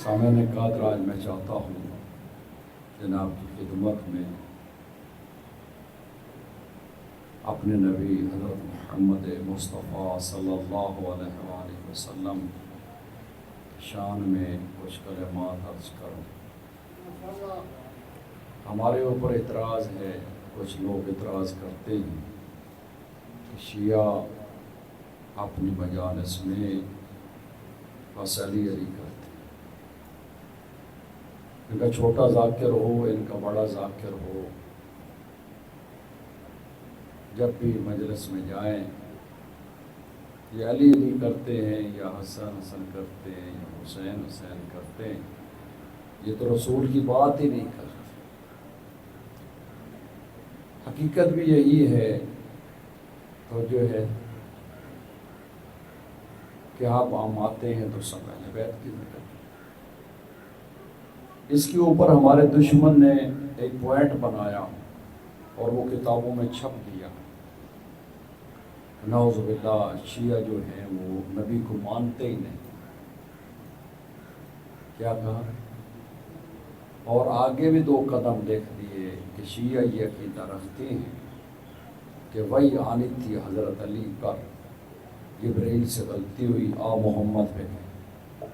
سامعین قادر، آج میں چاہتا ہوں جناب کی خدمت میں اپنے نبی حضرت محمد مصطفیٰ صلی اللہ علیہ وآلہ وسلم شان میں کچھ کلمات عرض کروں۔ ہمارے اوپر اعتراض ہے، کچھ لوگ اعتراض کرتے ہیں کہ شیعہ اپنی مجالس میں بس علی علی کرتے ہیں، ان کا چھوٹا ذاکر ہو، ان کا بڑا ذاکر ہو، جب بھی مجلس میں جائیں یہ علی علی کرتے ہیں، یا حسن حسن کرتے ہیں، یا حسین حسین کرتے ہیں۔ یہ تو رسول کی بات ہی نہیں کرتے۔ حقیقت بھی یہی ہے، تو جو ہے کہ آپ عام آتے ہیں تو سب اہل بیت کی ذکر۔ اس کے اوپر ہمارے دشمن نے ایک پوائنٹ بنایا اور وہ کتابوں میں چھپ دیا۔ نعوذ باللہ، شیعہ جو ہیں وہ نبی کو مانتے ہی نہیں۔ کیا کہا؟ اور آگے بھی 2 قدم لکھ دیے کہ شیعہ یہ عقیدہ رکھتے ہیں کہ وہی آنی تھی حضرت علی پر، جبرائیل سے غلطی ہوئی، محمد پہ گئے،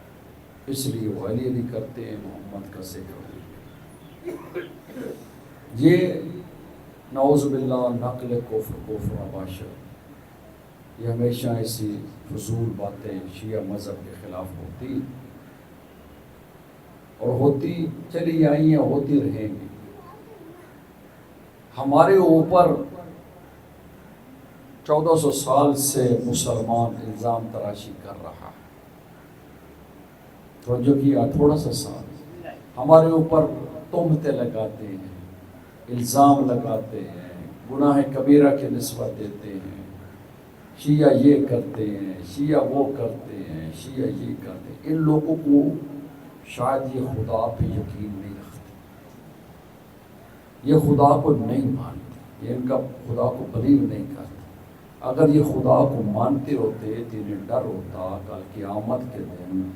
اس لیے وہ علی علی کرتے ہیں، محمد کا ذکر ہوئی۔ یہ نعوذ باللہ نقل کفر باشد، یہ ہمیشہ ایسی فضول باتیں شیعہ مذہب کے خلاف ہوتی اور ہوتی چلی آئی ہیں، ہوتی رہیں گی۔ ہمارے اوپر 1400 سال سے مسلمان الزام تراشی کر رہا ہے، توجہ کیا، تھوڑا سا سال ہمارے اوپر تہمتیں لگاتے ہیں، الزام لگاتے ہیں، گناہ کبیرہ کی نسبت دیتے ہیں، شیعہ یہ کرتے ہیں، شیعہ وہ کرتے ہیں، شیعہ یہ کرتے ہیں۔ ان لوگوں کو شاید یہ خدا پہ یقین نہیں رکھتے، یہ خدا کو نہیں مانتے، یہ ان کا خدا کو بلیو نہیں کرتے۔ اگر یہ خدا کو مانتے ہوتے تو انہیں ڈر ہوتا کل قیامت کے دن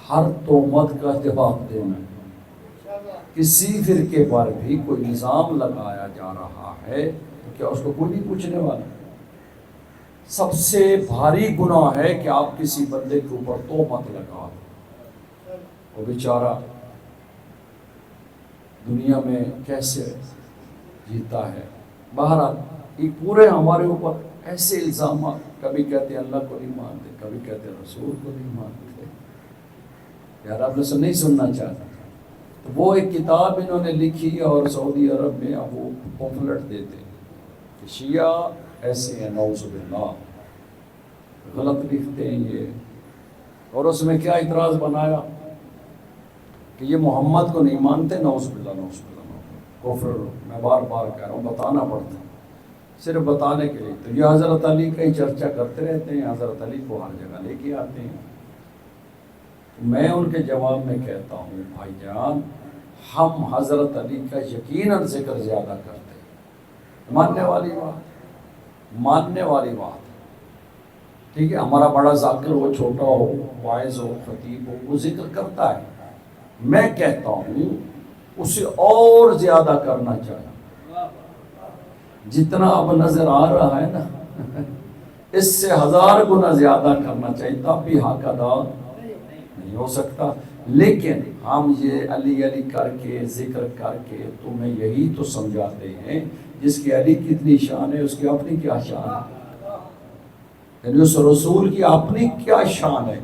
ہر تہمت کا جواب دینا۔ کسی فرقے پر بھی کوئی الزام لگایا جا رہا ہے تو کیا اس کو کوئی نہیں پوچھنے والا؟ سب سے بھاری گناہ ہے کہ آپ کسی بندے کے اوپر تہمت لگا دو، وہ بیچارہ دنیا میں کیسے جیتا ہے۔ بہرحال یہ پورے ہمارے اوپر ایسے الزامات، کبھی کہتے ہیں اللہ کو نہیں مانتے، کبھی کہتے ہیں رسول کو نہیں مانتے۔ یار آپ نے نہیں سننا چاہتا تو وہ ایک کتاب انہوں نے لکھی اور سعودی عرب میں اب وہ پمفلٹ دیتے کہ شیعہ ایسے ہیں، نعوذ باللہ، غلط لکھتے ہیں یہ۔ اور اس میں کیا اعتراض بنایا کہ یہ محمد کو نہیں مانتے، نعوذ باللہ نعوذ باللہ، کفر۔ میں بار بار کہہ رہا ہوں، بتانا پڑتا ہے صرف بتانے کے لیے۔ تو یہ حضرت علی کا ہی چرچا کرتے رہتے ہیں، حضرت علی کو ہر جگہ لے کے آتے ہیں۔ میں ان کے جواب میں کہتا ہوں بھائی جان، ہم حضرت علی کا یقیناً ذکر زیادہ کرتے ہیں، ماننے والی بات، ٹھیک ہے۔ ہمارا بڑا ذاکر ہو، چھوٹا ہو، واعظ ہو، خطیب ہو، وہ ذکر کرتا ہے۔ میں کہتا ہوں اسے اور زیادہ کرنا چاہیے، جتنا اب نظر آ رہا ہے نا اس سے 1000 گنا زیادہ کرنا چاہیے، تب بھی حق ادا نہیں ہو سکتا۔ لیکن ہم یہ علی علی کر کے ذکر کر کے تمہیں یہی تو سمجھاتے ہیں، جس کی علی کتنی شان ہے اس کی اپنی کیا شان ہے، یعنی اس رسول کی اپنی کیا شان ہے۔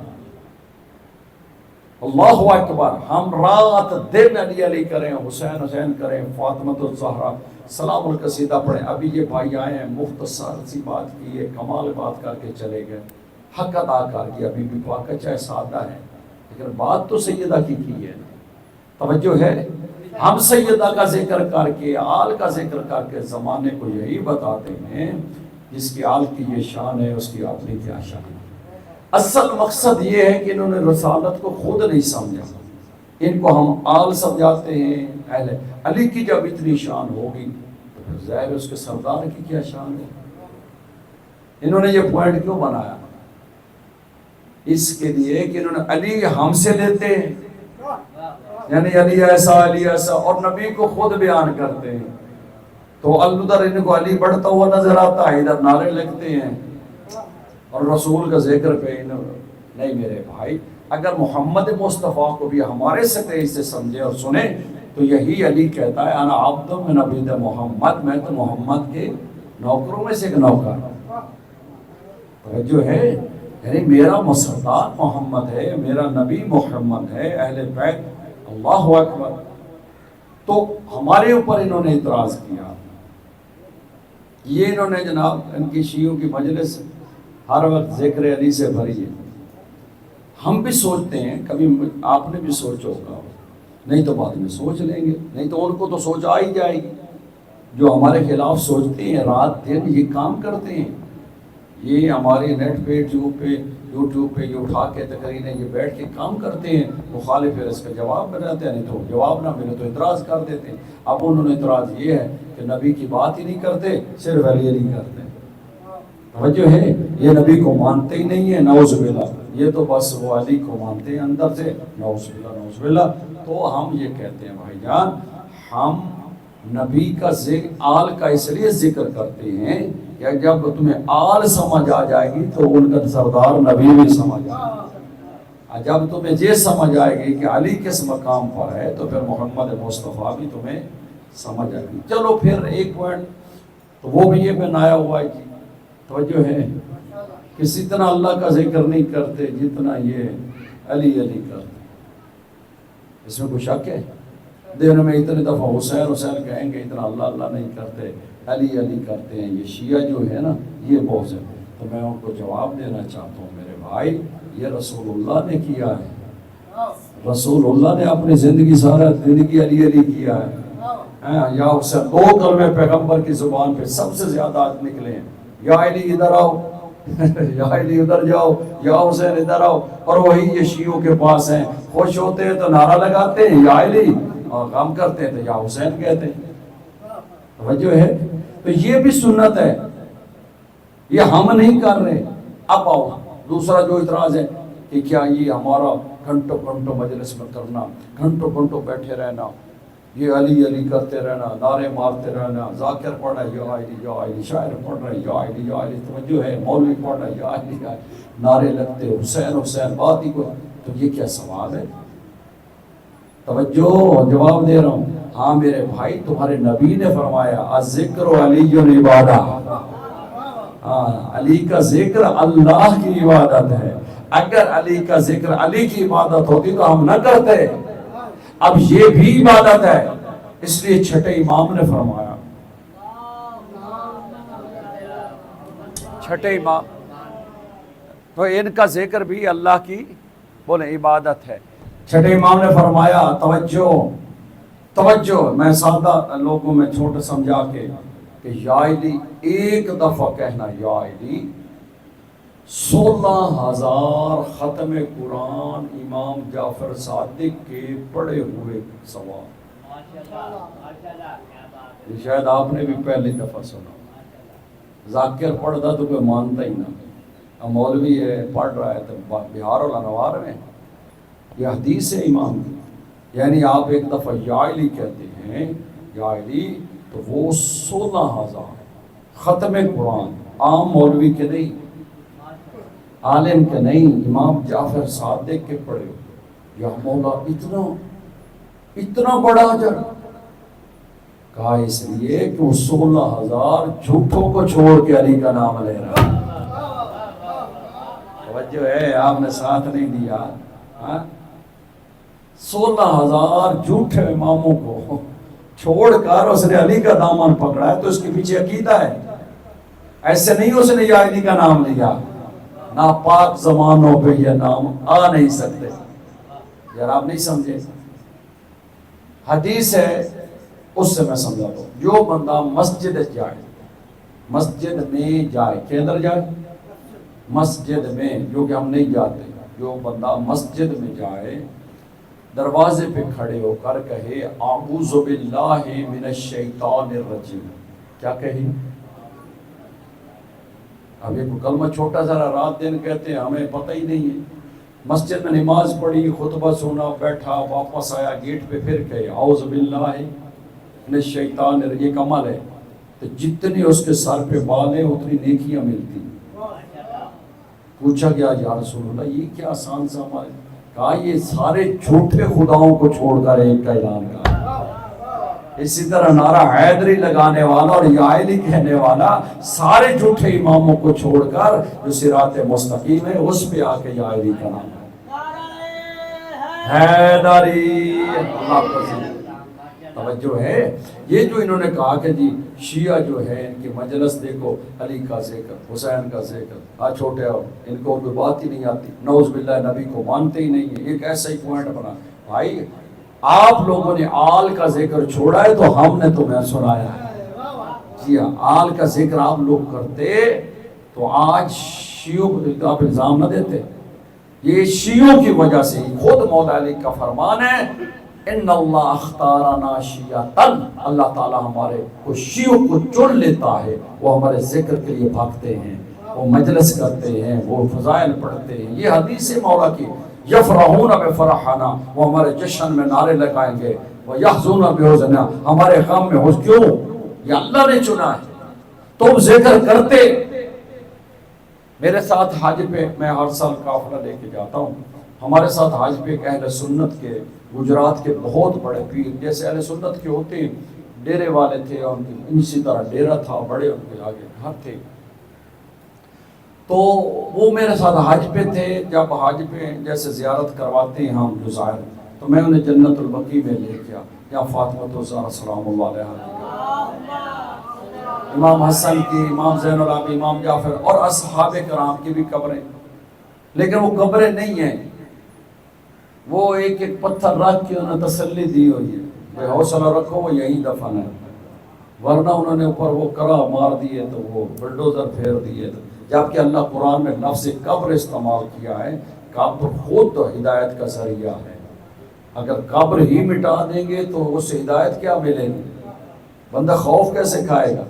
اللہ اکبر، ہم رات دن علی علی کریں، حسین حسین کریں، فاطمۃ الزہرا سلام القصیدہ پڑھیں۔ ابھی یہ بھائی آئے ہیں، مختصر سی بات کی ہے، کمال بات کر کے چلے گئے، حق ادا کر کے۔ ابھی بھی واقعہ چاہے سادہ ہے لیکن بات تو سیدہ کی ہے، توجہ ہے۔ ہم سیدہ کا ذکر کر کے، آل کا ذکر کر کے زمانے کو یہی بتاتے ہیں جس کی آل کی یہ شان ہے اس کی اپنی کیا شان ہے۔ اصل مقصد یہ ہے کہ انہوں نے رسالت کو خود نہیں سمجھا، ان کو ہم آل سمجھاتے ہیں۔ اہل علی کی جب اتنی شان ہوگی تو پھر ظاہر اس کے سردار کی کیا شان ہے۔ انہوں نے یہ پوائنٹ کیوں بنایا؟ اس کے لیے کہ انہوں نے علی ہم سے لیتے ہیں یعنی علی ایسا اور نبی کو خود بیان کرتے ہیں. تو ادھر ان کو علی بڑھتا ہوا نظر آتا ہے، ادھر نعرے لگتے ہیں اور رسول کا ذکر پہ نہیں. میرے بھائی اگر محمد مصطفیٰ کو بھی ہمارے سطح سے سمجھے اور سنے تو یہی علی کہتا ہے انا عبد من عبید محمد، میں تو محمد کے نوکروں میں سے ایک نوکر. توجہ ہے، یعنی میرا مسردار محمد ہے، میرا نبی محمد ہے، اہل بیت. اللہ اکبر. تو ہمارے اوپر انہوں نے اعتراض کیا. یہ انہوں نے جناب ان کی شیعوں کی مجلس ہر وقت ذکر علی سے بھری ہے. ہم بھی سوچتے ہیں، کبھی آپ نے بھی سوچا ہوگا، نہیں تو بعد میں سوچ لیں گے، نہیں تو ان کو تو سوچ آ ہی جائے گی. جو ہمارے خلاف سوچتے ہیں رات دن یہ کام کرتے ہیں، یہ ہمارے نیٹ پہ یوٹیوب پہ یہ اٹھا کے تقریریں یہ بیٹھ کے کام کرتے ہیں. مخالف ہے اس کا جواب بناتے ہیں، نہیں تو جواب نہ ملے تو اعتراض کر دیتے ہیں. اب انہوں نے اعتراض یہ ہے کہ نبی کی بات ہی نہیں کرتے، صرف علی کرتے ہیں. توجہ ہے، یہ نبی کو مانتے ہی نہیں ہے، نعوذ باللہ. یہ تو بس وہ علی کو مانتے ہیں اندر سے، نعوذ باللہ نعوذ باللہ. تو ہم یہ کہتے ہیں بھائی جان، ہم نبی کا ذکر آل کا اس لیے ذکر کرتے ہیں کہ جب تمہیں آل سمجھ آ جائے گی تو ان کا سردار نبی بھی سمجھ آئے گا. جب تمہیں یہ سمجھ آئے گی کہ علی کس مقام پر ہے تو پھر محمد مصطفیٰ بھی تمہیں سمجھ آئے گی. چلو پھر ایک پوائنٹ تو وہ بھی یہ بنایا ہوا ہے کہ توجہ ہے کہ اتنا اللہ کا ذکر نہیں کرتے جتنا یہ علی کرتے. اس میں کوئی شک ہے؟ دن میں اتنے دفعہ حسین کہیں گے، اتنا اللہ نہیں کرتے، علی کرتے ہیں. یہ شیعہ جو ہے نا یہ بہت ہے. تو میں ان کو جواب دینا چاہتا ہوں میرے بھائی، یہ رسول اللہ نے کیا ہے. رسول اللہ نے اپنی زندگی سارا زندگی علی کیا ہے. یا حسین، 2 کلمے پیغمبر کی زبان پہ سب سے زیادہ آج نکلے ہیں، یا علی ادھر آؤ یا علی ادھر جاؤ، یا حسین ادھر آؤ. اور وہی یہ شیعوں کے پاس ہیں، خوش ہوتے ہیں تو نعرہ لگاتے ہیں یا علی، اور غم کرتے ہیں تو یا حسین کہتے ہیں. توجہ ہے. تو یہ بھی سنت ہے، یہ ہم نہیں کر رہے. اب آؤ دوسرا جو اعتراض ہے کہ کیا یہ ہمارا گھنٹوں مجلس میں کرنا، گھنٹوں بیٹھے رہنا، یہ علی کرتے رہنا، نعرے مارتے رہنا، ذاکر پڑھ رہا ہے یا علی، شاعر پڑھ رہا ہے یا علی، توجہ ہے، مولوی پڑھ رہا ہے یا علی، نعرے لگتے حسین بات ہی کو. تو یہ کیا سوال ہے؟ توجہ، جواب دے رہا ہوں. ہاں میرے بھائی، تمہارے نبی نے فرمایا الذکر علی عبادہ. ہاں، علی کا ذکر اللہ کی عبادت ہے. اگر علی کا ذکر علی کی عبادت ہوتی تو ہم نہ کرتے. اب یہ بھی عبادت ہے، اس لیے چھٹے امام نے فرمایا، چھٹے امام تو ان کا ذکر بھی اللہ کی بولے عبادت ہے. چھٹے امام نے فرمایا توجہ، میں سادہ لوگوں میں چھوٹا سمجھا کے کہ یا علی ایک دفعہ کہنا یا علی 16,000 ختم قرآن امام جعفر صادق کے پڑھے ہوئے ثواب. یہ شاید آپ نے بھی پہلی دفعہ سنا. ذاکر پڑھتا تو کوئی مانتا ہی نہ. مولوی ہے پڑھ رہا ہے تو بہار الانوار میں یہ حدیث ہے امام کی. یعنی آپ ایک دفعہ یا علی کہتے ہیں، یا علی، تو وہ 16,000 ختم قرآن، عام مولوی کے نہیں، عالم کے نہیں، امام جعفر صادق کے پڑھے. یا مولا اتنا بڑا اجر. کہا اس لیے کہ وہ 16,000 جھوٹوں کو چھوڑ کے علی کا نام لے رہا. توجہ ہے، آپ نے ساتھ نہیں دیا. 16,000 جھوٹے اماموں کو چھوڑ کر اس نے علی کا دامن پکڑا ہے، تو اس کے پیچھے عقیدہ ہے. ایسے نہیں اس نے یا علی کا نام لیا. ناپاک زمانوں پہ یہ نام آ نہیں سکتے. یار آپ نہیں سمجھے. حدیث ہے، اس سے میں سمجھا دوں. جو بندہ مسجد جائے، مسجد میں جائے، کہ اندر جائے مسجد میں، جو کہ ہم نہیں جاتے. جو بندہ مسجد میں جائے، دروازے پہ کھڑے ہو کر کہے اعوذ باللہ من الشیطان الرجیم. کیا کہی؟ اب یہ کلمہ چھوٹا سا رات دن کہتے ہیں، ہمیں پتہ ہی نہیں ہے. مسجد میں نماز پڑھی، خطبہ سنا، بیٹھا، واپس آیا، گیٹ پہ پھر گئے، اعوذ باللہ من الشیطان، یہ عمل ہے، تو جتنے اس کے سر پہ بال ہیں اتنی نیکیاں ملتی. پوچھا گیا یا رسول اللہ یہ کیا آسان سا عمل ہے؟ کہا یہ سارے جھوٹے خداؤں کو چھوڑ کر ایک کا اعلان کر. اسی طرح نعرہ حیدری لگانے والا اور یا علی کہنے والا سارے جھوٹے اماموں کو چھوڑ کر جو صراط مستقیم ہے اس پہ آ کے یا علی کا نام حیدری. اللہ کا توجہ ہے. یہ جو انہوں نے کہا کہ جی شیعہ جو ہے ان کی مجلس دیکھو، علی کا ذکر، حسین کا ذکر، چھوٹے ان کو کوئی بات ہی نہیں آتی، نعوذ باللہ نبی کو مانتے ہی نہیں ہے. ایک ایسا ہی پوائنٹ بنا. بھائی آپ لوگوں نے آل کا ذکر چھوڑا ہے تو ہم نے تمہیں سنایا ہے. جی ہاں، آل کا ذکر آپ لوگ کرتے تو آج شیعوں کو آپ الزام نہ دیتے. یہ شیعوں کی وجہ سے خود مولا علی کا فرمان ہے ان اللہ اختارنا شیعتن، اللہ تعالیٰ ہمارے کو شیعوں کو چن لیتا ہے. وہ ہمارے ذکر کے لیے بھاگتے ہیں، وہ مجلس کرتے ہیں، وہ فضائل پڑھتے ہیں. یہ حدیث ہے مولا کی، یفرحون بفرحنا، وہ ہمارے جشن میں نعرے لگائیں گے، وہ یحزون بحزننا، ہمارے غم میں حزن. کیوں؟ یہ اللہ نے چنا ہے. تم ذکر کرتے. میرے ساتھ حج پہ میں ہر سال قافلہ لے کے جاتا ہوں. ہمارے ساتھ حج پہ ایک اہل سنت کے گجرات کے بہت بڑے پیر، جیسے اہل سنت کے ہوتے ہیں ڈیرے والے تھے، اور اسی طرح ڈیرا تھا، بڑے ان کے آگے گھر تھے. تو وہ میرے ساتھ حج پہ تھے. جب حج پہ جیسے زیارت کرواتے ہیں ہم جو ظاہر، تو میں انہیں جنت البقیع میں لے گیا، یا فاطمہ الزہرا سلام اللہ علیہا، امام حسن کی، امام زین العابدین، امام جعفر اور اصحاب کرام کی بھی قبریں. لیکن وہ قبریں نہیں ہیں، وہ ایک ایک پتھر رکھ کے انہیں تسلی دی ہوئی ہے، بے حوصلہ رکھو وہ یہی دفن ہے. ورنہ انہوں نے اوپر وہ کرا مار دیے تو وہ بلڈوزر پھیر دیے. جبکہ اللہ قرآن میں لفظ قبر استعمال کیا ہے. قبر خود تو ہدایت کا ذریعہ ہے. اگر قبر ہی مٹا دیں گے تو اس سے ہدایت کیا ملے گی؟ بندہ خوف کیسے کھائے گا؟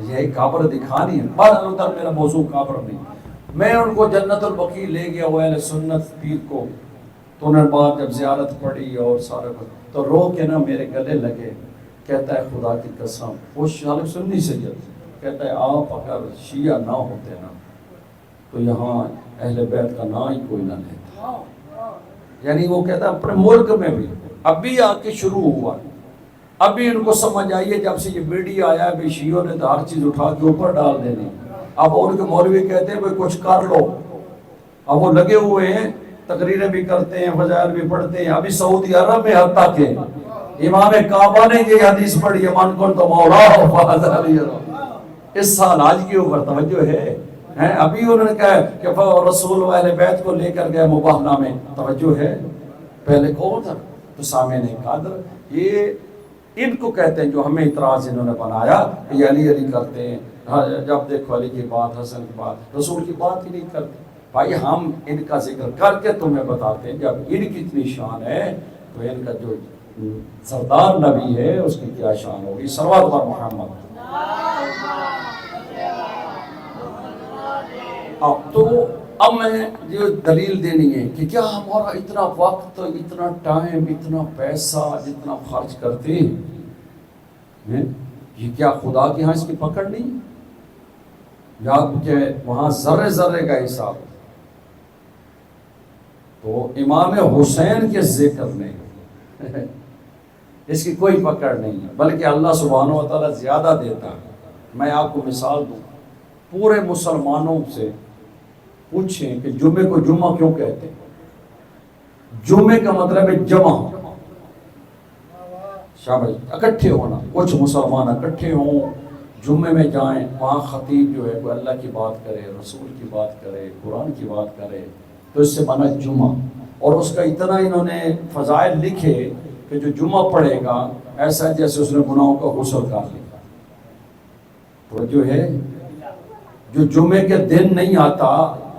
یہی قبر دکھانی ہے. بہرحال ادھر میرا موضوع قبر نہیں. میں ان کو جنت البقیع لے گیا، وہ اہل سنت پیر کو. تو انہوں نے بعد جب زیارت پڑھی اور سارے تو رو کے نا میرے گلے لگے. کہتا ہے خدا کی قسم، وہ شالق سنی سید کہتا ہے آپ اگر شیعہ نہ ہوتے نا تو یہاں اہل بیت کا نام ہی کوئی نہ لیتا. یعنی وہ کہتا ہے اپنے ملک میں بھی ابھی آ کے شروع ہوا، ابھی ان کو سمجھ آئیے جب سے یہ میڈیا آیا ہے شیعوں نے تو ہر چیز اٹھا کے اوپر ڈال دینی. اب ان کے مولوی کہتے ہیں بھائی کچھ کر لو. اب وہ لگے ہوئے ہیں، تقریریں بھی کرتے ہیں، فضائل بھی پڑھتے ہیں. ابھی سعودی عرب میں حتیٰ کہ امام کعبہ نے یہ حدیث پڑھی ہے من کنت مولاہ فہذا. اس سال آج کے اوپر توجہ ہے. ابھی انہوں نے کہا کہ رسول و اہل بیت کو لے کر گئے مباہنہ میں. توجہ ہے. پہلے کون تھا؟ تو سامعین قادر. یہ ان کو کہتے ہیں جو ہمیں اعتراض انہوں نے بنایا کہ علی علی کرتے ہیں، جب دیکھو علی کی بات، حسن کی بات، رسول کی بات ہی نہیں کرتے. بھائی ہم ان کا ذکر کر کے تمہیں بتاتے ہیں. جب ان کی اتنی شان ہے تو ان کا جو سردار نبی ہے اس کی کیا شان ہوگی. صلوات بر محمد. اب میں یہ دلیل دینی ہے کہ کیا ہمارا اتنا وقت، اتنا ٹائم، اتنا پیسہ جتنا خرچ کرتے ہیں یہ کیا خدا کے ہاں اس کی پکڑ نہیں؟ یا کہ وہاں ذرے ذرے کا حساب. تو امام حسین کے ذکر میں اس کی کوئی پکڑ نہیں ہے، بلکہ اللہ سبحانہ و تعالیٰ زیادہ دیتا ہے. میں آپ کو مثال دوں. پورے مسلمانوں سے پوچھیں کہ جمعے کو جمعہ کیوں کہتے ہیں؟ جمعے کا مطلب ہے جمع، شاباش، اکٹھے ہونا. کچھ مسلمان اکٹھے ہوں، جمعے میں جائیں، وہاں خطیب جو ہے وہ اللہ کی بات کرے، رسول کی بات کرے، قرآن کی بات کرے، تو اس سے بنا جمعہ. اور اس کا اتنا انہوں نے فضائل لکھے کہ جو جمعہ پڑھے گا ایسا جیسے اس نے گناہوں کا غسل کر لیا. تو جو ہے جو جمعے کے دن نہیں آتا،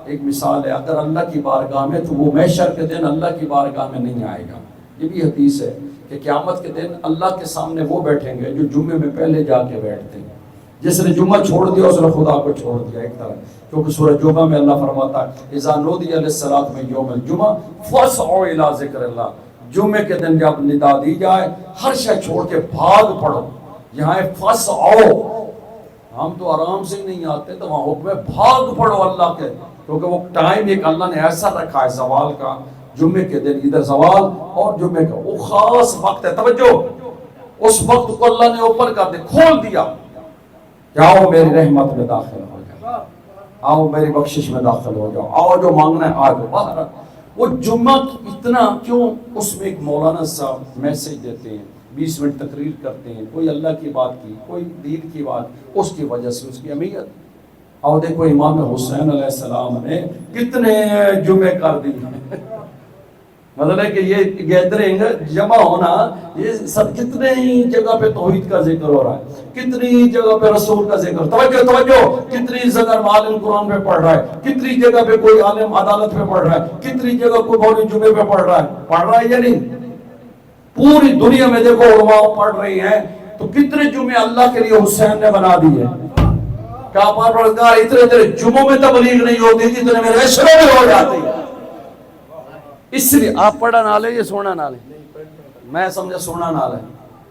ایک مثال ہے، اگر اللہ کی بارگاہ میں تو وہ محشر کے دن اللہ کی بارگاہ میں نہیں آئے گا. یہ بھی حدیث ہے کہ قیامت کے دن اللہ کے سامنے وہ بیٹھیں گے جو جمعے میں پہلے جا کے بیٹھتے ہیں. جس نے جمعہ چھوڑ دیا اس نے خدا کو چھوڑ دیا ایک طرح، کیونکہ سورہ جمعہ میں اللہ فرماتا ہے اذا نودی للصلاۃ من یوم الجمعہ فاسعوا الی ذکر اللہ، جمعے کے دن جب ندا دی جائے ہر شے چھوڑ کے بھاگ پڑو، یہاں ہے فاسعوا، ہم تو آرام سے ہی نہیں آتے تو وہاں حکم ہے بھاگ پڑو اللہ کے، کیونکہ وہ ٹائم ایک اللہ نے ایسا رکھا ہے زوال کا، جمعے کے دن ادھر زوال اور جمعے کا وہ خاص وقت ہے، توجہ اس وقت کو اللہ نے اوپن کر دے، کھول دیا کہ آؤ میری رحمت میں داخل ہو جاؤ، آؤ میری بخشش میں داخل ہو جاؤ، آؤ جو مانگنا ہے آ جاؤ باہر۔ وہ جمعہ اتنا کیوں، اس میں ایک مولانا صاحب میسج دیتے ہیں، 20 منٹ تقریر کرتے ہیں، کوئی اللہ کی بات کی، کوئی دین کی بات، اس کی وجہ سے اس کی اہمیت۔ اور دیکھو امام حسین علیہ السلام نے کتنے جمعے کر دی، مطلب ہے کہ یہ گیدرنگ جمع ہونا، یہ سب کتنے ہی جگہ پہ توحید کا ذکر ہو رہا ہے، کتنی جگہ پہ رسول کا ذکر، توجہ توجہ، کتنی جگہ عالم قرآن پہ پڑھ رہا ہے، کتنی جگہ پہ کوئی عالم عدالت پہ پڑھ رہا ہے، کتنی جگہ کوئی مولوی جمعے پہ پڑھ رہا ہے یا نہیں؟ پوری دنیا میں دیکھو علماء پڑھ رہی ہیں، تو کتنے جمعے اللہ کے لیے حسین نے بنا دیے۔ کہا پروردگار اتنے جمعوں میں تبلیغ نہیں ہوتی جتنے میرے عشروں میں ہو جاتی ہے، اس لیے آپ پڑھا نہ لے، یہ سونا نہ لے، میں سمجھا سونا نہ لے،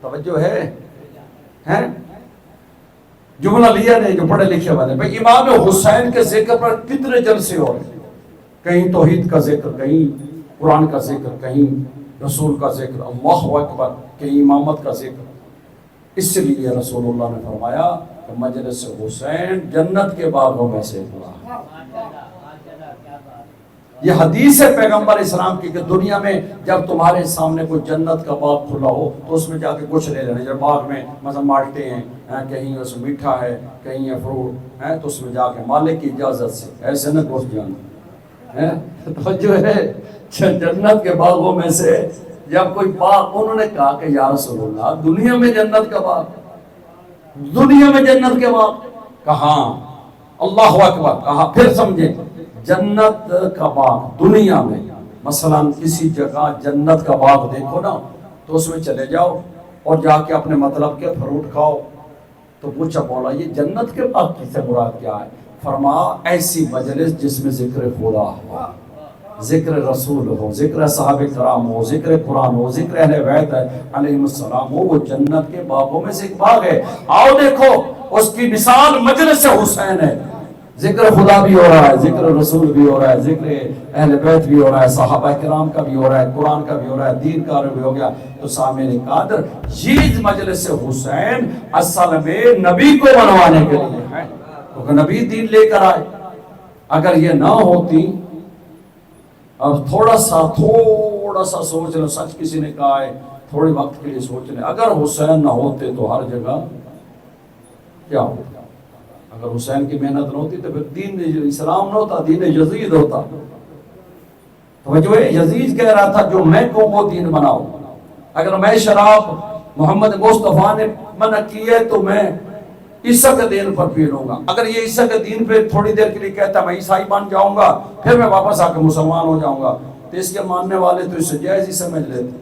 توجہ ہے جملہ لیا نہیں جو پڑھے لکھے والے بھائی۔ امام حسین کے ذکر پر کتنے جلسے ہو رہے، کہیں توحید کا ذکر، کہیں قرآن کا ذکر، کہیں رسول کا ذکر، اللہ اکبر، کہیں امامت کا ذکر۔ اس لیے رسول اللہ نے فرمایا کہ مجلس حسین جنت کے باغوں میں سے ہوا۔ یہ حدیث ہے پیغمبر اسلام کی کہ دنیا میں جب تمہارے سامنے کوئی جنت کا باغ کھلا ہو تو اس میں جا کے کچھ لے لینا، جب باغ میں مثلا مالٹے ہیں، کہیں اس میں میٹھا ہے، کہیں فروٹ ہے، تو اس میں جا کے مالک کی اجازت سے، ایسے نہ گھس جانا تو جو ہے جنت کے باغوں میں سے جب کوئی باغ، انہوں نے کہا کہ یا رسول اللہ دنیا میں جنت کا باغ، دنیا میں جنت کے باغ کہاں؟ اللہ اکبر کہا، پھر سمجھے جنت کا باغ دنیا میں، مثلا کسی جگہ جنت کا باغ دیکھو نا تو اس میں چلے جاؤ اور جا کے اپنے مطلب کے فروٹ کھاؤ، تو پوچھا مولا یہ جنت کے باغ کی سے مراد کیا ہے؟ فرمایا ایسی مجلس جس میں ذکر خدا ہو، ذکر رسول ہو، ذکر صحابہ کرام ہو، ذکر قرآن ہو، ذکر اہل بیت علیہم السلام ہو، وہ جنت کے باغوں میں سے ایک باغ ہے۔ آؤ دیکھو اس کی مثال مجلس حسین ہے، ذکر خدا بھی ہو رہا ہے، ذکر رسول بھی ہو رہا ہے، ذکر اہل بیت بھی ہو رہا ہے، صحابہ کرام کا بھی ہو رہا ہے، قرآن کا بھی ہو رہا ہے، دین کا بھی ہو گیا۔ تو سامعین قادر یہ مجلس حسین اصل میں نبی کو منوانے کے لیے ہے، کیونکہ نبی دین لے کر آئے۔ اگر یہ نہ ہوتی، اب تھوڑا سا سوچ لیں، سچ کسی نے کہا ہے تھوڑے وقت کے لیے سوچ لیں، اگر حسین نہ ہوتے تو ہر جگہ کیا ہوتا؟ اگر حسین کی محنت نہ ہوتی تو پھر دین اسلام نہ ہوتا، دین یزید ہوتا۔ تو جو یزید کہہ رہا تھا جو میں کہوں وہ دین بناؤ، اگر میں شراب محمد مصطفیٰ نے منع کی ہے تو میں عیسیٰ کے دین پر پی لوں گا، اگر یہ عیسیٰ کے دین پہ تھوڑی دیر کے لیے کہتا میں عیسائی بن جاؤں گا پھر میں واپس آ کے مسلمان ہو جاؤں گا، تو اس کے ماننے والے تو اس سے جائز ہی سمجھ لیتے۔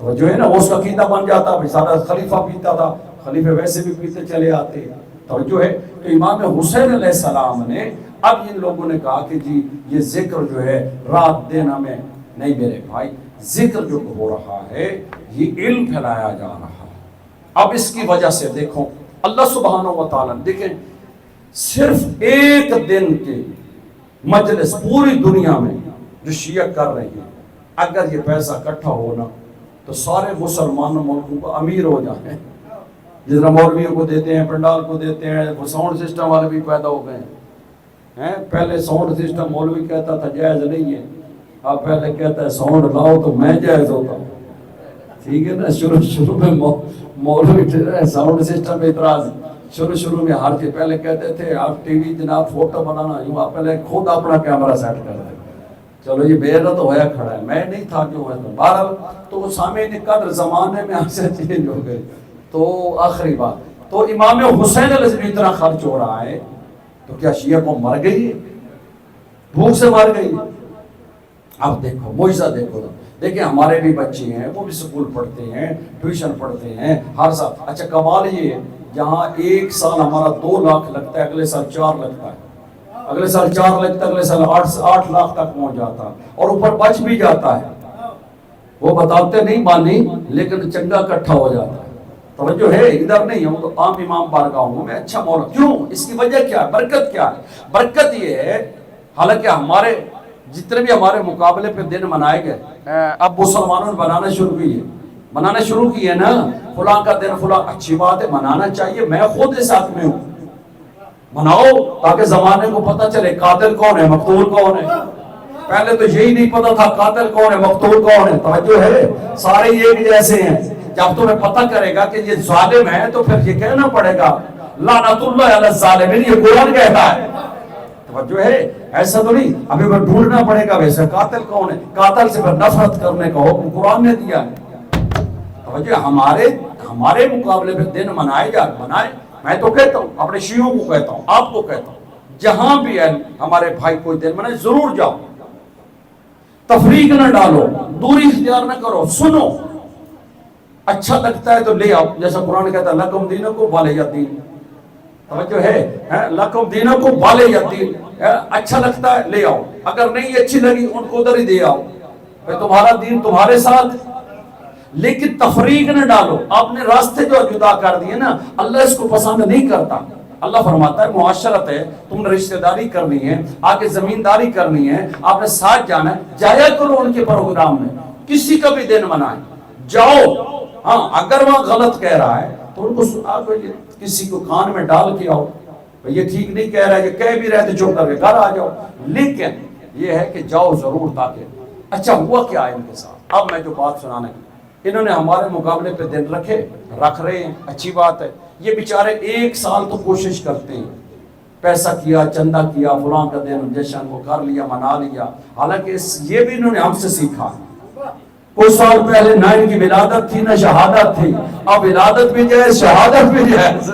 تو جو ہے نا وہ اس کا عقیدہ بن جاتا، سارا خلیفہ پیتا تھا، خلیفے ویسے بھی پیتے چلے آتے۔ توجہ ہے، تو امام حسین علیہ السلام نے اب ان لوگوں نے کہا کہ جی یہ ذکر جو ہے رات دن ہمیں نہیں، میرے بھائی ذکر جو ہو رہا ہے یہ علم پھیلایا جا رہا ہے۔ اب اس کی وجہ سے دیکھو اللہ سبحانہ و تعالیٰ دیکھیں صرف ایک دن کے مجلس پوری دنیا میں جو شیعہ کر رہے ہیں، اگر یہ پیسہ اکٹھا ہونا تو سارے مسلمان ملکوں کو امیر ہو جائیں۔ جس طرح مولویوں کو دیتے ہیں، پنڈال کو دیتے ہیں، وہ ساؤنڈ سسٹم والے بھی پیدا ہو گئے ہیں۔ پہلے ساؤنڈ سسٹم مولوی کہتا تھا جائز نہیں ہے، اب پہلے کہتا ہے ساؤنڈ لاؤ تو میں جائز ہوتا ہوں، ٹھیک ہے نا۔ شروع میں مولوی ساؤنڈ سسٹم پہ اعتراض، شروع میں ہر چیز پہلے کہتے تھے آپ ٹی وی جناب فوٹو بنانا یوں، آپ پہلے خود اپنا کیمرہ سیٹ کر دیں، چلو یہ بے عزت ہویا کھڑا ہے، میں نہیں تھا کیوں ہے، بہرحال تو وہ سامعین قدر زمانے میں ایسے چینج ہو گئے۔ تو آخری بات، تو امام حسین علیہ السلام اتنا خرچ ہو رہا ہے تو کیا شیعہ کو مر گئی ہے، بھوک سے مر گئی؟ اب دیکھو معجزہ دیکھو، دیکھیں ہمارے بھی بچے ہیں، وہ بھی سکول پڑھتے ہیں، ٹیوشن پڑھتے ہیں ہر سال۔ اچھا کمال یہ جہاں ایک سال ہمارا 2 لاکھ لگتا ہے، اگلے سال 4 لگتا ہے، اگلے سال 4 لگتا ہے، اگلے سال 8 لاکھ تک پہنچ جاتا ہے، اور اوپر بچ بھی جاتا ہے. وہ بتاتے نہیں مانی، لیکن چنگا کٹھا ہو جاتا ہے. توجہ ہے، ادھر نہیں ہے، وہ تو عام امام بارگاہوں میں اچھا مولا. کیوں؟ اس کی وجہ کیا ہے؟ برکت کیا ہے؟ برکت یہ ہے، حالانکہ ہمارے جتنے بھی ہمارے مقابلے پہ دن منائے گئے، اب مسلمانوں نے منانا شروع کیے نا، فلاں کا دن فلاں، اچھی بات ہے، منانا چاہیے. میں خود اس حق میں ہوں، مناؤ تاکہ زمانے کو پتہ چلے قاتل کون ہے، مقتول کون ہے. پہلے تو یہی نہیں پتا تھا قاتل کون ہے، مقتول کون ہے. توجہ ہے، سارے ایک جیسے ہیں. جب تمہیں پتہ کرے گا کہ یہ ظالم ہے تو پھر یہ کہنا پڑے گا لعنت اللہ علی الظالمین، یہ قرآن کہتا ہے. توجہ ہے، ایسا تو نہیں ابھی میں ڈھونڈنا پڑے گا ویسے قاتل کون ہے. قاتل سے پھر نفرت کرنے کا حکم قرآن نے دیا ہے. توجہ، ہمارے مقابلے پہ دن منائے جا منائے. میں تو کہتا ہوں، اپنے شیعوں کو کہتا ہوں، آپ کو کہتا ہوں، جہاں بھی ہے ہمارے بھائی کوئی دن منائے ضرور جاؤ. تفریق نہ ڈالو، دوری اختیار نہ کرو، سنو. اچھا لگتا ہے تو لے آؤ، جیسا قرآن کہتا ہے لکم دینکم ولیہ دین. توجہ ہے، لکم دینکم ولیہ دین. اچھا لگتا ہے لے آؤ، اگر نہیں اچھی لگی ان کو ادھر ہی دے آؤ، تمہارا دین تمہارے ساتھ. لیکن تفریق نہ ڈالو. آپ نے راستے جو جدا کر دیے نا، اللہ اس کو پسند نہیں کرتا. اللہ فرماتا ہے معاشرت ہے، تم نے رشتہ داری کرنی ہے، آگے زمینداری کرنی ہے، آپ نے ساتھ جانا ہے، جایا کرو ان کے پروگرام میں. کسی کا بھی دن منائیں، جاؤ. ہاں، اگر وہاں غلط کہہ رہا ہے تو ان کو سنا دو، کسی کو کان میں ڈال کے آؤ، یہ ٹھیک نہیں کہہ رہا ہے، یہ کہہ بھی رہے تو چپ کر کے گھر آ جاؤ. لیکن یہ ہے کہ جاؤ ضرور. تاکہ اچھا ہوا کیا ہے ان کے ساتھ. اب میں جو بات سنانے، انہوں نے ہمارے مقابلے پہ دن رکھ رہے ہیں، اچھی بات ہے. یہ بیچارے 1 سال تو کوشش کرتے ہیں، پیسہ کیا، چندہ کیا، فلاں کا دن جشن وہ کر لیا، منا لیا. حالانکہ یہ بھی انہوں نے ہم سے سیکھا. کچھ سال پہلے نہ ان کی ولادت تھی نہ شہادت تھی، اب ولادت بھی جائز، شہادت بھی جائز.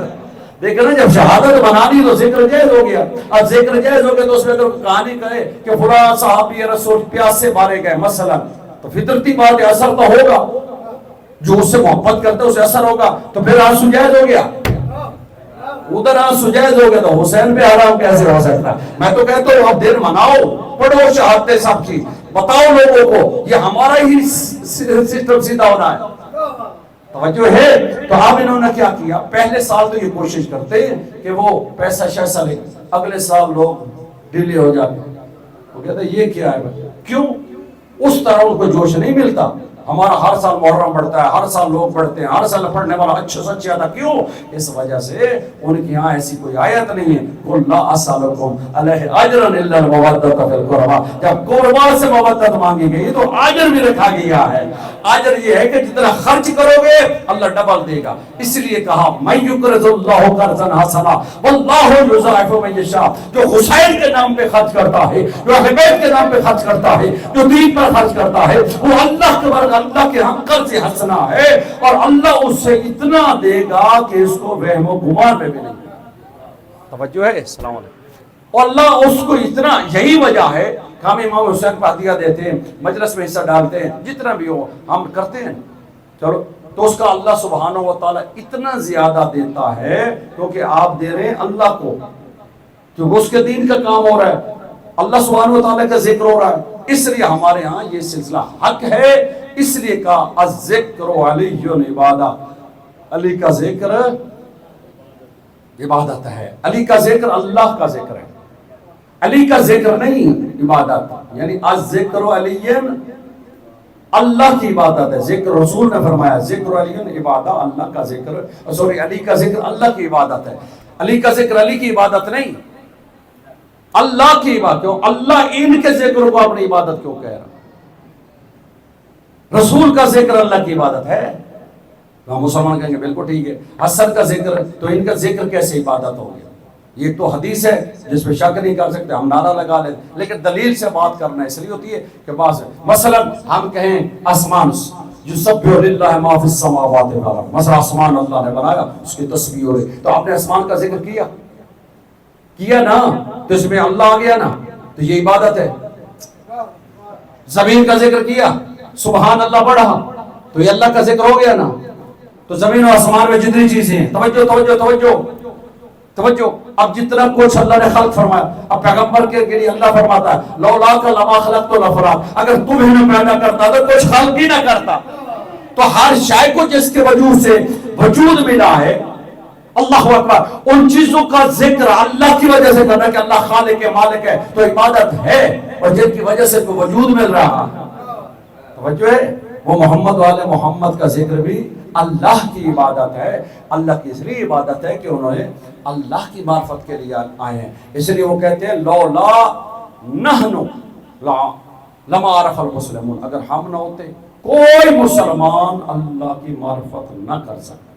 دیکھیں نا، جب شہادت بنانی تو ذکر جائز ہو گیا. اب ذکر جائز ہو گیا تو اس میں اگر کہانی کہے کہ فلاں صحابی رسول پیاس سے مارے گئے مثلا، تو فطرتی بات ہے، اثر تو ہوگا. جو اس سے محبت کرتے اسے اثر ہوگا. تو پھر آنسو جائز ہو گیا، ادھر آنسو جائز ہو گیا تو حسین پہ حرام کیسے ہو سکتا ہے. میں تو کہتا ہوں اب دن مناؤ، پڑھو شہادتیں سب کی، بتاؤ لوگوں کو. یہ ہمارا ہی سسٹم سیدھا ہونا ہے. توجہ ہے. تو اب انہوں نے کیا کیا، پہلے سال تو یہ کوشش کرتے ہیں کہ وہ پیسہ شیسہ لے، اگلے سال لوگ ڈیلے ہو جاتے. وہ کہتے ہیں یہ کیا ہے، کیوں؟ اس طرح ان کو جوش نہیں ملتا. ہمارا ہر سال محرم بڑھتا ہے، ہر سال لوگ پڑھتے ہیں، ہر سال پڑھنے والا اچھا سچ آتا. کیوں؟ اس وجہ سے ان کے یہاں ایسی کوئی آیت نہیں ہے قُلْ لَا أَسْأَلُكُمْ عَلَيْهِ أَجْرًا إِلَّا الْمَوَدَّةَ فِي الْقُرْبَى. جب قربا سے مودت مانگی گئی تو اجر بھی رکھا گیا ہے. اجر یہ ہے کہ جتنا خرچ کرو گے اللہ ڈبل دے گا. اس لیے کہا مَن يُقْرِضُ اللَّهُ قَرْضًا حَسَنًا وَاللَّهُ يُضَاعِفُ مَن يَشَاءُ. جو حسین کے نام پہ خرچ کرتا ہے، جو اہل بیت کے نام پہ خرچ کرتا ہے، جو دین پر خرچ کرتا ہے، وہ اللہ کے برکت، اللہ کے ہم قرض حسنا ہے، اور اللہ اس سے اتنا دے گا کہ اس کو وہم و گمان میں بھی نہیں. توجہ ہے. السلام علیکم. اور اللہ اس کو اتنا، یہی وجہ ہے کہ ہم امام حسین کو ہدیہ دیتے ہیں، مجلس میں حصہ ڈالتے ہیں، جتنا بھی ہو ہم کرتے ہیں. چلو، تو اس کا اللہ سبحانہ و تعالیٰ اتنا زیادہ دیتا ہے کیونکہ آپ دے رہے ہیں اللہ کو، کیونکہ اس کے دین کا کام ہو رہا ہے، اللہ سبحانہ و تعالیٰ کا ذکر ہو رہا ہے. اس لیے ہمارے ہاں یہ سلسلہ حق ہے. اس لیے کہا الذکر علی عبادہ، علی کا ذکر عبادت ہے. علی کا ذکر اللہ کا ذکر ہے، علی کا ذکر نہیں عبادت. یعنی الذکر علی اللہ کی عبادت ہے. ذکر رسول نے فرمایا ذکر علی عبادہ، اللہ کا ذکر، سوری علی کا ذکر اللہ کی عبادت ہے. علی کا ذکر علی کی عبادت نہیں، اللہ کی عبادت. کیوں اللہ ان کے ذکر کو اپنی عبادت کیوں کہہ رہا؟ رسول کا ذکر اللہ کی عبادت ہے. ہم مسلمان کہیں گے بالکل ٹھیک ہے، حسن کا ذکر، تو ان کا ذکر کیسے عبادت ہو گیا؟ یہ تو حدیث ہے جس پہ شک نہیں کر سکتے، ہم نعرہ لگا لیتے، لیکن دلیل سے بات کرنا اس لیے ہوتی ہے کہ بعض مثلا ہم کہیں آسمان یسبح للہ ما فی السماوات والارض، مثلا آسمان اللہ نے بنایا، اس کی تسبیح ہو رہی، تو آپ نے آسمان کا ذکر کیا نا، تو اس میں اللہ آ گیا نا، تو یہ عبادت ہے. زمین کا ذکر کیا، سبحان اللہ پڑھا، تو یہ اللہ کا ذکر ہو گیا نا. تو زمین و آسمان میں جتنی چیزیں ہیں، توجہ توجہ توجہ توجہ، اب جتنا کچھ اللہ نے خلق فرمایا، اب پیغمبر کے لیے اللہ فرماتا ہے لولا کا لما خلقت الافلاک، اگر تمہیں نہ پیدا کرتا تو کچھ خلق ہی نہ کرتا. تو ہر شے کو جس کے وجود سے وجود ملا ہے، اللہ اکبر، ان چیزوں کا ذکر اللہ کی وجہ سے کرنا کہ اللہ خالق ہے مالک ہے تو عبادت ہے، اور جن کی وجہ سے کوئی وجود مل رہا توجہ ہے، وہ محمد والے محمد کا ذکر بھی اللہ کی عبادت ہے. اللہ کی اس لیے عبادت ہے کہ انہوں نے اللہ کی معرفت کے لیے آئے ہیں، اس لیے وہ کہتے ہیں لولا نحن لما عرف المسلمون، اگر ہم نہ ہوتے کوئی مسلمان اللہ کی معرفت نہ کر سکتا.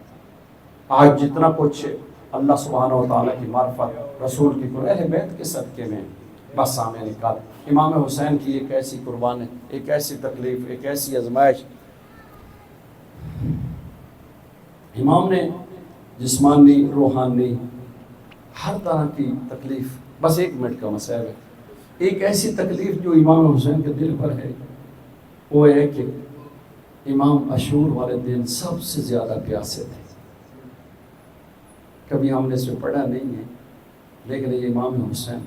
آج جتنا کچھ اللہ سبحانہ و تعالیٰ کی معرفت رسول کی اہل بیت کے صدقے میں بس سامنے نکال. امام حسین کی ایک ایسی قربانی، ایک ایسی تکلیف، ایک ایسی آزمائش، امام نے جسمانی روحانی ہر طرح کی تکلیف، بس 1 منٹ کا مسئلہ ہے. ایک ایسی تکلیف جو امام حسین کے دل پر ہے وہ ہے کہ امام عاشور والے دن سب سے زیادہ پیاسے تھے. کبھی ہم نے اس میں پڑھا نہیں ہے، لیکن یہ امام حسین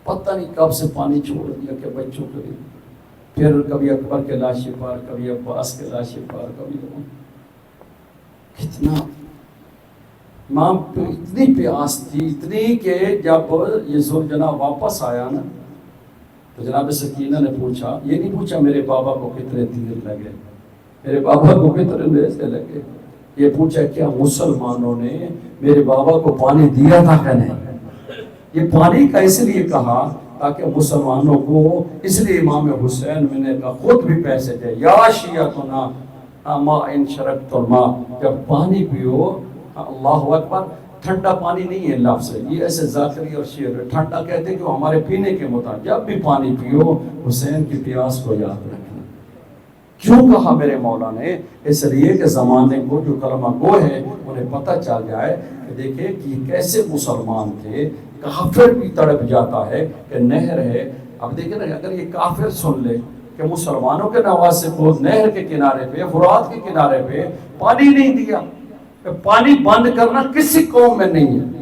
پتہ نہیں کب سے پانی چھوڑ دیا کہ بچوں کے لیے، پھر کبھی اکبر کے لاشے پر، کبھی عباس کے لاشے پر، کبھی کتنا امام پہ اتنی پیاس تھی، اتنی کہ جب یہ ذوالجناح واپس آیا نا تو جناب سکینہ نے پوچھا، یہ نہیں پوچھا میرے بابا کو کتنے تیر لگے، میرے بابا کو کتنے نیزے لگے، یہ پوچھا کیا مسلمانوں نے میرے بابا کو پانی دیا تھا کہ نہیں. یہ پانی کا اس لیے کہا تاکہ مسلمانوں کو، اس لیے امام حسین میں نے کہا خود بھی پیسے دے، یا شیعتنا اما ان شربت الماء، جب پانی پیو، اللہ اکبر، ٹھنڈا پانی نہیں ہے لفظ، یہ ایسے ذاکری اور شعر ٹھنڈا کہتے ہیں کہ ہمارے پینے کے مطابق، جب بھی پانی پیو حسین کی پیاس کو یاد رکھنا. کیوں کہا میرے مولا نے؟ اس لیے کہ زمانے کو جو کلمہ گو ہے انہیں پتہ چل جائے کہ دیکھیں کہ یہ کیسے مسلمان تھے. کافر بھی تڑپ جاتا ہے کہ نہر ہے. اب دیکھیں نا، اگر یہ کافر سن لے کہ مسلمانوں کے نواسے کو نہر کے کنارے پہ، فرات کے کنارے پہ پانی نہیں دیا، پانی بند کرنا کسی قوم میں نہیں ہے.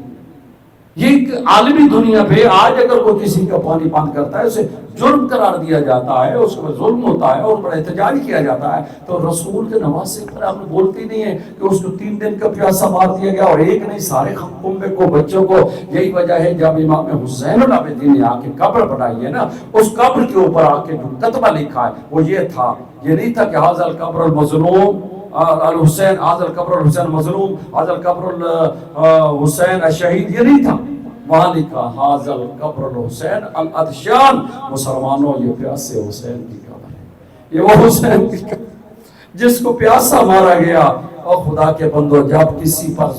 یہ عالمی دنیا پہ آج اگر کوئی کسی کا پانی بند کرتا ہے اسے جرم قرار دیا جاتا ہے، اس پر ظلم ہوتا ہے اور بڑا احتجاج کیا جاتا ہے. تو رسول کے نواسے پر آپ نے بولتی نہیں ہے کہ اس کو 3 دن کا پیاسا مار دیا گیا، اور ایک نہیں سارے کنبے کو، بچوں کو. یہی وجہ ہے جب امام حسین العابدین نے آ کے قبر بنائی ہے نا، اس قبر کے اوپر آ کے جو کتبہ لکھا ہے وہ یہ تھا، یہ نہیں تھا کہ ھذا القبر المظلوم الحسین، ھذا القبر الحسین المظلوم، ھذا القبر الحسین الشہید، یہ نہیں تھا. وہاں لکھا ھذا القبر الحسین العطشان، مسلمانوں یہ پیاسے حسین کی قبر ہے، یہ وہ حسین کی قبر جس کو پیاسا مارا گیا. اور خدا کے بندو، جب کسی پر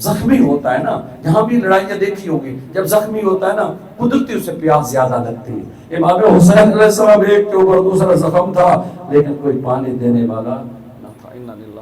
زخمی ہوتا ہے نا، جہاں بھی لڑائیاں دیکھی ہوگی، جب زخمی ہوتا ہے نا قدرتی اسے پیاس زیادہ لگتی ہے. امام حسین علیہ السلام ایک کے اوپر دوسرا زخم تھا لیکن کوئی پانی دینے والا نہ تھا. انا للہ